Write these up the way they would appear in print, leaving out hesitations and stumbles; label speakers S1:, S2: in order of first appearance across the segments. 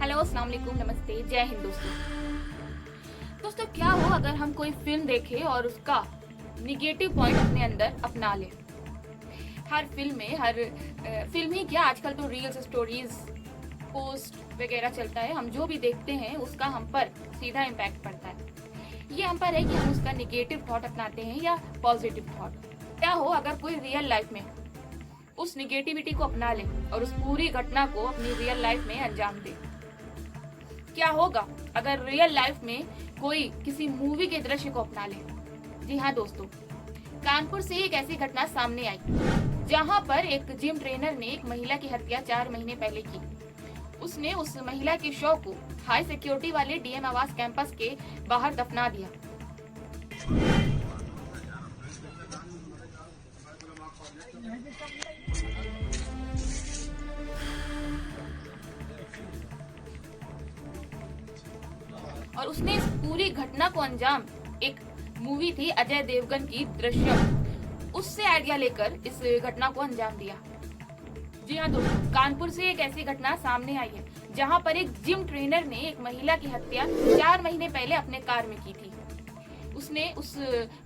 S1: Hello, अस्सलाम वालेकुम, नमस्ते, जय हिंद दोस्तों, क्या हो अगर हम कोई फिल्म देखें और उसका निगेटिव पॉइंट अपने अंदर अपना लें। हर फिल्म ही क्या, आजकल तो रील्स, स्टोरीज, पोस्ट वगैरह चलता है। हम जो भी देखते हैं उसका हम पर सीधा इम्पैक्ट पड़ता है। ये हम पर है कि हम उसका निगेटिव थॉट अपनाते हैं या पॉजिटिव थॉट। क्या हो अगर कोई रियल लाइफ में उस निगेटिविटी को अपना ले और उस पूरी घटना को अपनी रियल लाइफ में अंजाम दे। क्या होगा अगर रियल लाइफ में कोई किसी मूवी के दृश्य को अपना ले। जी हाँ दोस्तों, कानपुर से एक ऐसी घटना सामने आई जहां पर एक जिम ट्रेनर ने एक महिला की हत्या 4 महीने पहले की। उसने उस महिला के शव को हाई सिक्योरिटी वाले डीएम आवास कैंपस के बाहर दफना दिया। और उसने इस पूरी घटना को अंजाम, एक मूवी थी अजय देवगन की दृश्यम, उससे आइडिया लेकर इस घटना को अंजाम दिया। जी हाँ दोस्तों, कानपुर से एक ऐसी घटना सामने आई है जहां पर एक जिम ट्रेनर ने एक महिला की हत्या 4 महीने पहले अपने कार में की थी। उसने उस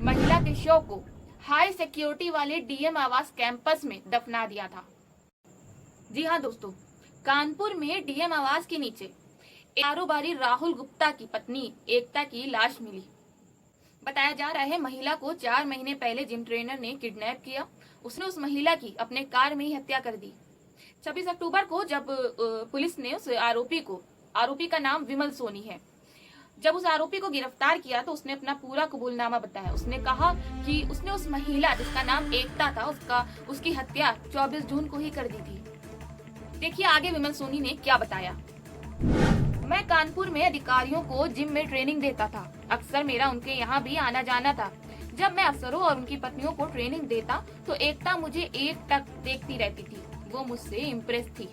S1: महिला के शव को हाई सिक्योरिटी वाले डीएम आवास कैंपस में दफना दिया था। जी हाँ दोस्तों, कानपुर में डीएम आवास के नीचे कारोबारी राहुल गुप्ता की पत्नी एकता की लाश मिली। बताया जा रहा है महिला को 4 महीने पहले जिम ट्रेनर ने किडनैप किया। उसने उस महिला की अपने कार में ही हत्या कर दी। 26 अक्टूबर को जब पुलिस ने उस आरोपी का नाम विमल सोनी है, जब उस आरोपी को गिरफ्तार किया तो उसने अपना पूरा कबूलनामा बताया। उसने कहा कि उसने उस महिला जिसका नाम एकता था उसकी हत्या 24 जून को ही कर दी थी। देखिए आगे विमल सोनी ने क्या बताया। मैं कानपुर में अधिकारियों को जिम में ट्रेनिंग देता था। अक्सर मेरा उनके यहाँ भी आना जाना था। जब मैं अफसरों और उनकी पत्नियों को ट्रेनिंग देता तो एकता मुझे एकटक देखती रहती थी। वो मुझसे इम्प्रेस थी।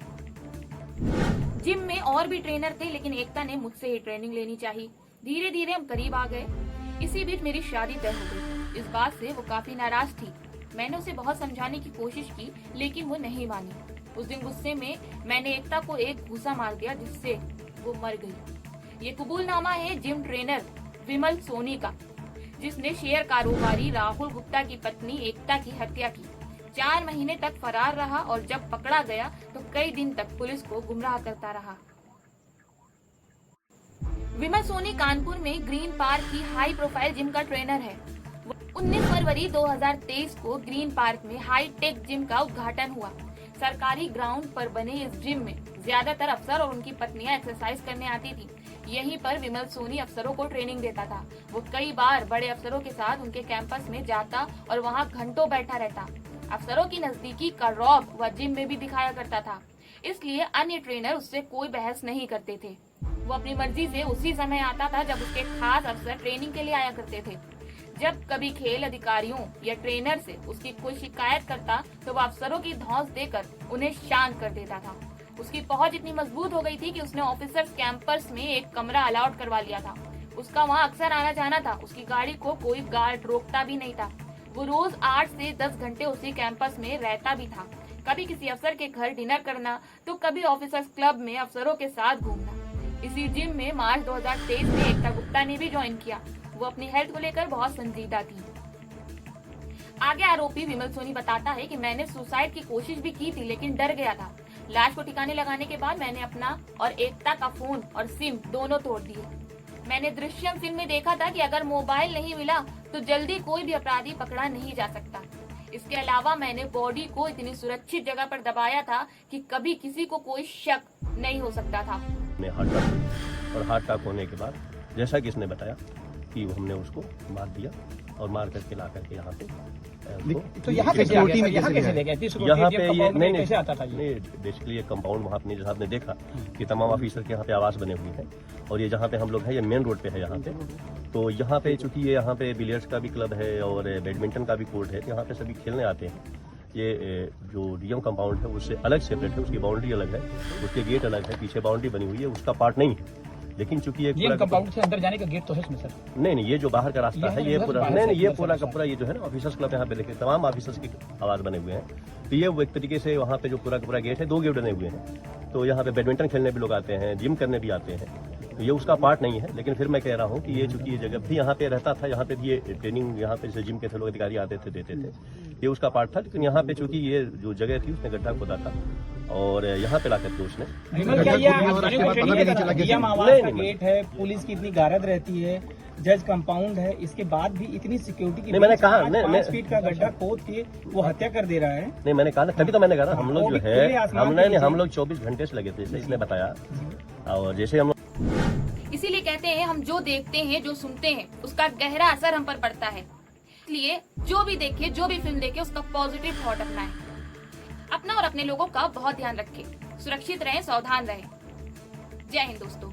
S1: जिम में और भी ट्रेनर थे लेकिन एकता ने मुझसे ही ट्रेनिंग लेनी चाहिए। धीरे धीरे हम करीब आ गए। इसी बीच मेरी शादी तय हो गई। इस बात से वो काफी नाराज थी। मैंने उसे बहुत समझाने की कोशिश की लेकिन वो नहीं मानी। उस दिन गुस्से में मैंने एकता को एक घूसा मार दिया जिससे वो मर गई। ये कबूलनामा है जिम ट्रेनर विमल सोनी का, जिसने शेयर कारोबारी राहुल गुप्ता की पत्नी एकता की हत्या की। 4 महीने तक फरार रहा और जब पकड़ा गया तो कई दिन तक पुलिस को गुमराह करता रहा। विमल सोनी कानपुर में ग्रीन पार्क की हाई प्रोफाइल जिम का ट्रेनर है। 19 फरवरी 2023 को ग्रीन पार्क में हाई टेक जिम का उद्घाटन हुआ। सरकारी ग्राउंड पर बने इस जिम में ज्यादातर अफसर और उनकी पत्नियां एक्सरसाइज करने आती थी। यहीं पर विमल सोनी अफसरों को ट्रेनिंग देता था। वो कई बार बड़े अफसरों के साथ उनके कैंपस में जाता और वहां घंटों बैठा रहता। अफसरों की नजदीकी का रौब वह जिम में भी दिखाया करता था, इसलिए अन्य ट्रेनर उससे कोई बहस नहीं करते थे। वो अपनी मर्जी से उसी समय आता था जब उसके खास अफसर ट्रेनिंग के लिए आया करते थे। जब कभी खेल अधिकारियों या ट्रेनर से उसकी कोई शिकायत करता तो वह अफसरों की धौंस देकर उन्हें शांत कर देता था। उसकी पहुंच इतनी मजबूत हो गई थी कि उसने ऑफिसर्स कैंपस में एक कमरा अलाउट करवा लिया था। उसका वहां अक्सर आना जाना था। उसकी गाड़ी को कोई गार्ड रोकता भी नहीं था। वो रोज 8 से 10 घंटे उसी कैंपस में रहता भी था। कभी किसी अफसर के घर डिनर करना तो कभी ऑफिसर्स क्लब में अफसरों के साथ घूमना। इसी जिम में मार्च 2023 में एकता गुप्ता ने भी ज्वाइन किया। वो अपनी हेल्थ को लेकर बहुत संजीदा थी। आगे आरोपी विमल सोनी बताता है कि मैंने सुसाइड की कोशिश भी की थी लेकिन डर गया था। लाश को ठिकाने लगाने के बाद मैंने अपना और एकता का फोन और सिम दोनों तोड़ दिए। मैंने दृश्यम फिल्म में देखा था कि अगर मोबाइल नहीं मिला तो जल्दी कोई भी अपराधी पकड़ा नहीं जा सकता। इसके अलावा मैंने बॉडी को इतनी सुरक्षित जगह पर दबाया था कि कभी किसी को कोई शक नहीं हो सकता था।
S2: हार्ट अटैक होने के बाद जैसा कि इसने बताया कि हमने उसको मार दिया और मार करके ला करके यहाँ पे
S3: तो यहाँ पे ये
S2: नहीं बेसिकली ये कंपाउंड वहाँ अपने जैसा आपने देखा कि तमाम ऑफिसर के यहाँ पे आवास बने हुए हैं और ये जहाँ पे हम लोग हैं ये मेन रोड पे है यहाँ पे। तो यहाँ पे चूंकि ये यहाँ पे बिलियर्ड्स का भी क्लब है और बैडमिंटन का भी कोर्ट है, तो यहाँ पे सभी खेलने आते हैं। ये जो डीएम कंपाउंड है उससे अलग सेपरेट है, उसकी बाउंड्री अलग है, उसके गेट अलग है, पीछे बाउंड्री बनी हुई है, उसका पार्ट नहीं है। लेकिन चूंकि ये
S3: कंपाउंड से अंदर जाने का गेट तो है इसमें सर?
S2: नहीं, ये जो बाहर का रास्ता है ये पूरा नहीं, ये पूरा का पूरा ये जो है ना ऑफिसर्स क्लब यहाँ पे देखिए तमाम ऑफिसर्स की आवाज बने हुए हैं। तो ये वो एक तरीके से वहाँ पे जो पूरा का पूरा गेट है 2 गेट बने हुए हैं। तो यहाँ पे बैडमिंटन खेलने भी लोग आते हैं, जिम करने भी आते हैं। तो ये उसका पार्ट नहीं है, लेकिन फिर मैं कह रहा हूँ कि ये चूंकि ये जगह भी यहाँ पे रहता था, यहाँ पे भी ये ट्रेनिंग यहाँ पे जैसे जिम के थे लोग अधिकारी आते थे, देते थे, ये उसका पार्ट था। लेकिन यहाँ पे चूंकि ये जो जगह थी उसने गड्ढा खोदा था और यहाँ पे लाकर के उसने
S3: विमल, क्या ये पीएम आवास का गेट है, पुलिस की इतनी गारद रहती है, जज कंपाउंड है, इसके बाद भी इतनी सिक्योरिटी की
S2: नहीं, मैंने कहा
S3: 5 फीट का गड्ढा खोद के वो हत्या कर दे रहा है।
S2: नहीं, मैंने कहा ना, तभी तो मैंने कहा ना, हम लोग जो है हम लोग 24 घंटे से लगे थे, जैसे इसने बताया। और जैसे हम
S1: इसीलिए कहते हैं हम जो देखते हैं, जो सुनते हैं, उसका गहरा असर हम पर पड़ता है। इसलिए जो भी देखे, जो भी फिल्म देखे, उसका पॉजिटिव थॉट अपनाएं। अपना और अपने लोगों का बहुत ध्यान रखें, सुरक्षित रहें, सावधान रहें। जय हिंद दोस्तों।